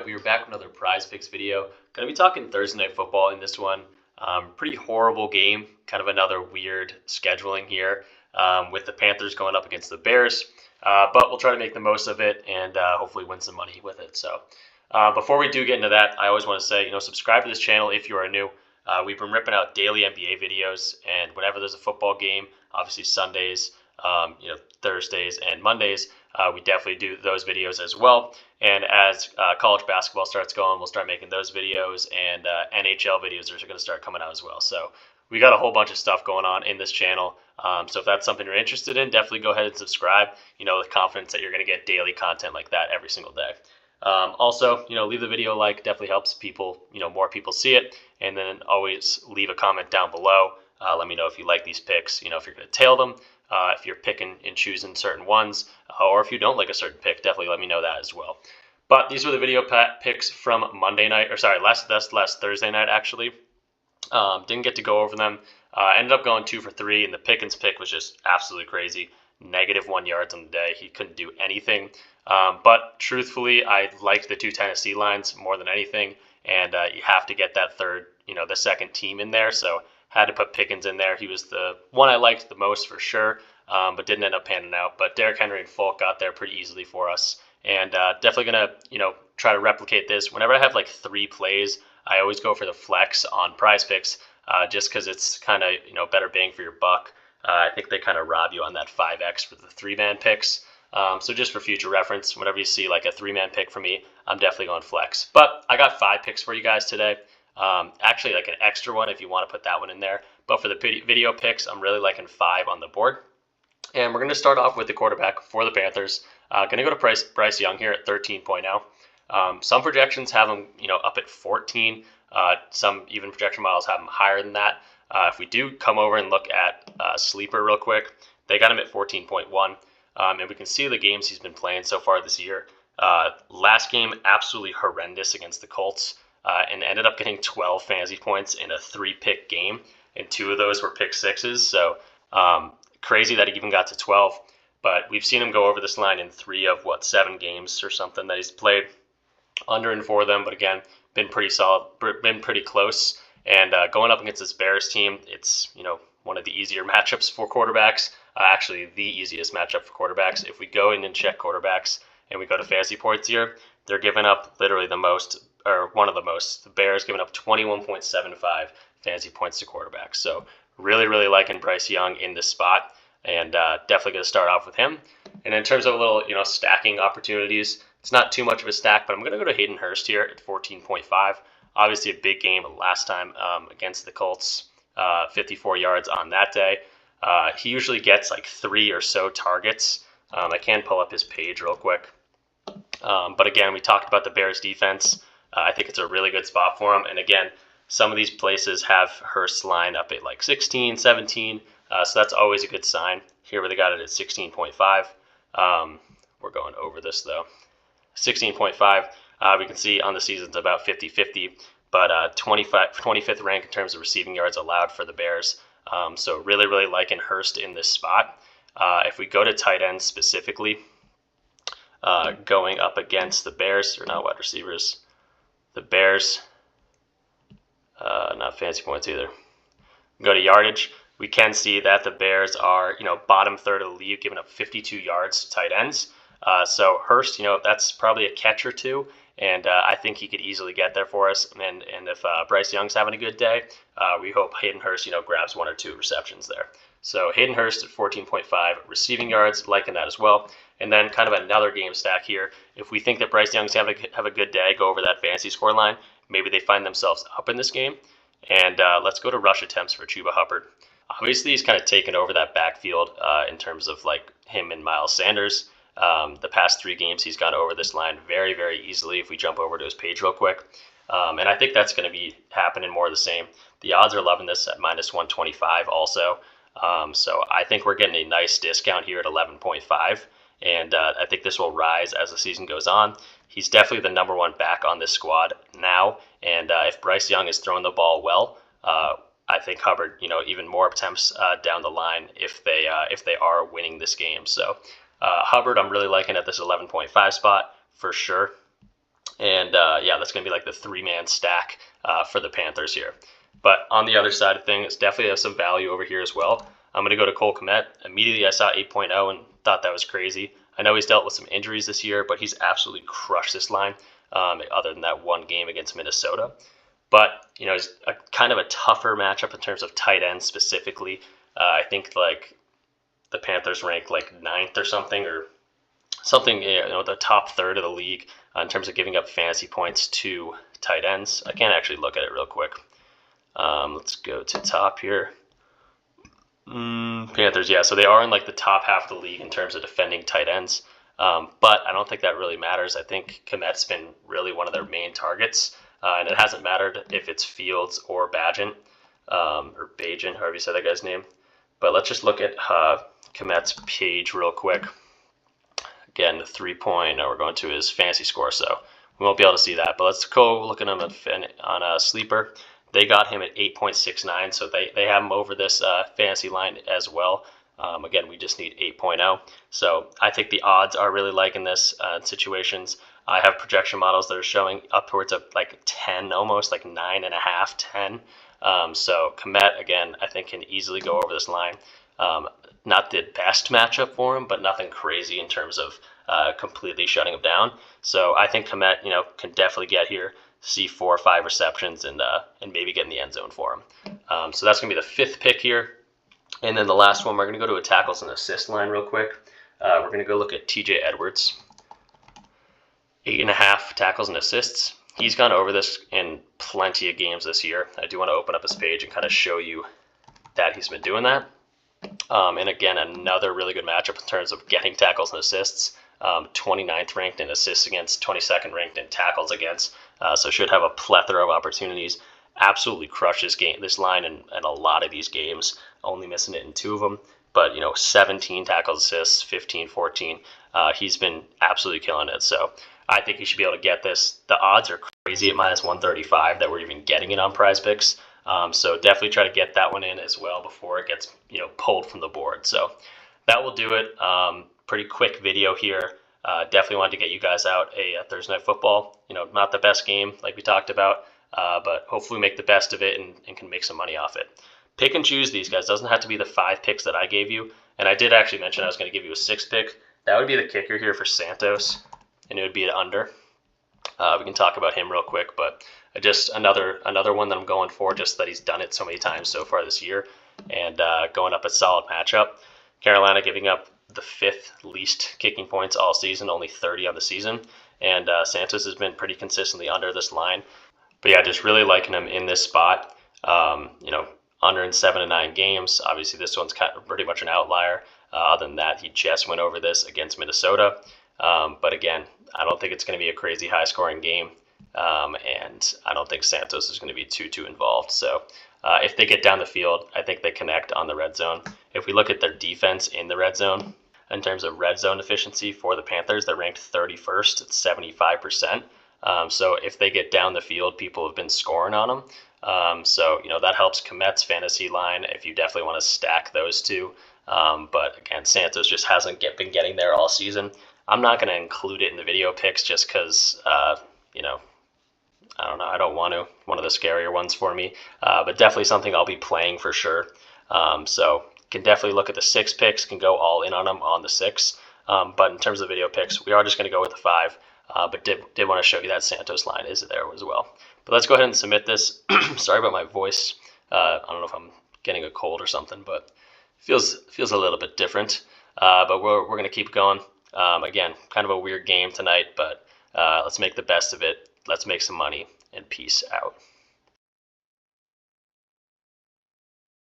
right, we are back with another Prize Picks video. Going to be talking Thursday Night Football in this one. Pretty horrible game, kind of another weird scheduling here with the Panthers going up against the Bears. But we'll try to make the most of it and hopefully win some money with it. So before we do get into that, I always want to say, subscribe to this channel if you are new. We've been ripping out daily NBA videos, and whenever there's a football game, obviously Sundays, Thursdays and Mondays, we definitely do those videos as well. And as college basketball starts going, we'll start making those videos, and NHL videos are going to start coming out as well. So we got a whole bunch of stuff going on in this channel. So if that's something you're interested in, definitely go ahead and subscribe, with confidence that you're going to get daily content like that every single day. Also, leave the video a like, definitely helps people, more people see it. And then always leave a comment down below. Let me know if you like these picks, if you're going to tail them, if you're picking and choosing certain ones, or if you don't like a certain pick, definitely let me know that as well. But these were the video picks from Monday night, last Thursday night, actually. Didn't get to go over them. Ended up going 2 for 3, and the Pickens pick was just absolutely crazy. -1 yards on the day. He couldn't do anything. But truthfully, I liked the two Tennessee lines more than anything, and you have to get that third, the second team in there. So had to put Pickens in there. He was the one I liked the most for sure, but didn't end up panning out. But Derrick Henry and Folk got there pretty easily for us, and definitely gonna try to replicate this. Whenever I have like 3 plays, I always go for the flex on Prize Picks, just because it's kind of better bang for your buck. I think they kind of rob you on that 5x for the 3-man picks. So just for future reference, whenever you see like a 3-man pick from me, I'm definitely going flex. But I got 5 picks for you guys today. Actually like an extra one if you want to put that one in there. But for the video picks, I'm really liking 5 on the board. And we're going to start off with the quarterback for the Panthers. Going to go to Bryce Young here at 13.0. Some projections have him, up at 14. Some even projection models have him higher than that. If we do come over and look at Sleeper real quick, they got him at 14.1. And we can see the games he's been playing so far this year. Last game, absolutely horrendous against the Colts, and ended up getting 12 fantasy points in a 3-pick game, and 2 of those were pick sixes. So crazy that he even got to 12. But we've seen him go over this line in 3 of 7 games or something that he's played, under and for them. But again, been pretty solid, been pretty close. And going up against this Bears team, it's one of the easier matchups for quarterbacks. Actually, the easiest matchup for quarterbacks. If we go in and check quarterbacks and we go to fantasy points here, they're giving up literally the most, or one of the most. The Bears giving up 21.75 fantasy points to quarterbacks. So really, really liking Bryce Young in this spot, and definitely going to start off with him. And in terms of a little, stacking opportunities, it's not too much of a stack, but I'm going to go to Hayden Hurst here at 14.5. Obviously a big game last time against the Colts, 54 yards on that day. He usually gets like 3 or so targets. I can pull up his page real quick. But again, we talked about the Bears defense. I think it's a really good spot for him. And again, some of these places have Hurst line up at like 16, 17. So that's always a good sign. Here they got it at 16.5. We're going over this though. 16.5. We can see on the season it's about 50-50, but 25th rank in terms of receiving yards allowed for the Bears. So really, really liking Hurst in this spot. If we go to tight ends specifically, going up against the Bears, or not wide receivers, the Bears, not fantasy points either. Go to yardage. We can see that the Bears are, bottom third of the league, giving up 52 yards to tight ends. So Hurst, that's probably a catch or 2. And I think he could easily get there for us. And if Bryce Young's having a good day, we hope Hayden Hurst, grabs 1 or 2 receptions there. So Hayden Hurst at 14.5 receiving yards, liking that as well. And then kind of another game stack here. If we think that Bryce Young's have a good day, go over that fantasy score line. Maybe they find themselves up in this game. And let's go to rush attempts for Chuba Hubbard. Obviously, he's kind of taken over that backfield in terms of like him and Miles Sanders. The past 3 games, he's gone over this line very, very easily if we jump over to his page real quick. And I think that's going to be happening more of the same. The odds are loving this at -125 also. So I think we're getting a nice discount here at 11.5. And I think this will rise as the season goes on. He's definitely the number 1 back on this squad now. And if Bryce Young is throwing the ball well, I think Hubbard, even more attempts down the line if they are winning this game. So Hubbard, I'm really liking at this 11.5 spot for sure. And yeah, that's going to be like the three-man stack for the Panthers here. But on the other side of things, definitely have some value over here as well. I'm going to go to Cole Kmet. Immediately I saw 8.0 and thought that was crazy. I know he's dealt with some injuries this year, but he's absolutely crushed this line other than that one game against Minnesota. But, you know, it's kind of a tougher matchup in terms of tight ends specifically. I think like the Panthers rank like 9th or something, the top third of the league in terms of giving up fantasy points to tight ends. I can't actually look at it real quick. Let's go to top here. Panthers, yeah, so they are in like the top half of the league in terms of defending tight ends. But I don't think that really matters. I think Kmet's been really one of their main targets, and it hasn't mattered if it's Fields or Bagent, or Bagent, however you say that guy's name. But let's just look at Kmet's page real quick. Again, the 3-point, we're going to his fantasy score, so we won't be able to see that. But let's go look at him on a sleeper. They got him at 8.69, so they have him over this fantasy line as well. Again, we just need 8.0. So I think the odds are really liking this situations. I have projection models that are showing upwards of like 10, almost like 9.5, 10. So Kmet, again, I think can easily go over this line. Not the best matchup for him, but nothing crazy in terms of completely shutting him down. So I think Kmet, can definitely get here, see 4 or 5 receptions, and maybe get in the end zone for him. So that's going to be the 5th pick here. And then the last one, we're going to go to a tackles and assist line real quick. We're going to go look at TJ Edwards. 8.5 tackles and assists. He's gone over this in plenty of games this year. I do want to open up his page and kind of show you that he's been doing that. And again, another really good matchup in terms of getting tackles and assists. 29th ranked in assists against, 22nd ranked in tackles against. So should have a plethora of opportunities. Absolutely crushes this line in a lot of these games, only missing it in 2 of them. But, 17 tackles, assists, 15, 14. He's been absolutely killing it. So I think he should be able to get this. The odds are crazy at -135 that we're even getting it on PrizePicks. So definitely try to get that one in as well before it gets pulled from the board. So that will do it. Pretty quick video here. Definitely wanted to get you guys out a Thursday Night Football. Not the best game like we talked about, but hopefully make the best of it and can make some money off it. Pick and choose these guys. Doesn't have to be the 5 picks that I gave you. And I did actually mention I was going to give you a 6th pick. That would be the kicker here for Santos, and it would be an under. We can talk about him real quick, but just another one that I'm going for, just that he's done it so many times so far this year, and going up a solid matchup. Carolina giving up the 5th least kicking points all season, only 30 on the season, and Santos has been pretty consistently under this line. But yeah, just really liking him in this spot. Under in 7 to 9 games. Obviously, this one's kind of pretty much an outlier. Other than that, he just went over this against Minnesota. But again, I don't think it's going to be a crazy high-scoring game, and I don't think Santos is going to be too involved. So if they get down the field, I think they connect on the red zone. If we look at their defense in the red zone, in terms of red zone efficiency for the Panthers, they're ranked 31st at 75%. So if they get down the field, people have been scoring on them. So that helps Kmet's fantasy line if you definitely want to stack those two. But again, Santos just hasn't been getting there all season. I'm not going to include it in the video picks just because, I don't know. I don't want to. One of the scarier ones for me. But definitely something I'll be playing for sure. So can definitely look at the 6 picks, can go all in on them on the 6. But in terms of video picks, we are just going to go with the 5. But did want to show you that Santos line is there as well. But let's go ahead and submit this. Sorry about my voice. I don't know if I'm getting a cold or something, but feels a little bit different. But we're going to keep going. Again, kind of a weird game tonight, but let's make the best of it. Let's make some money, and peace out.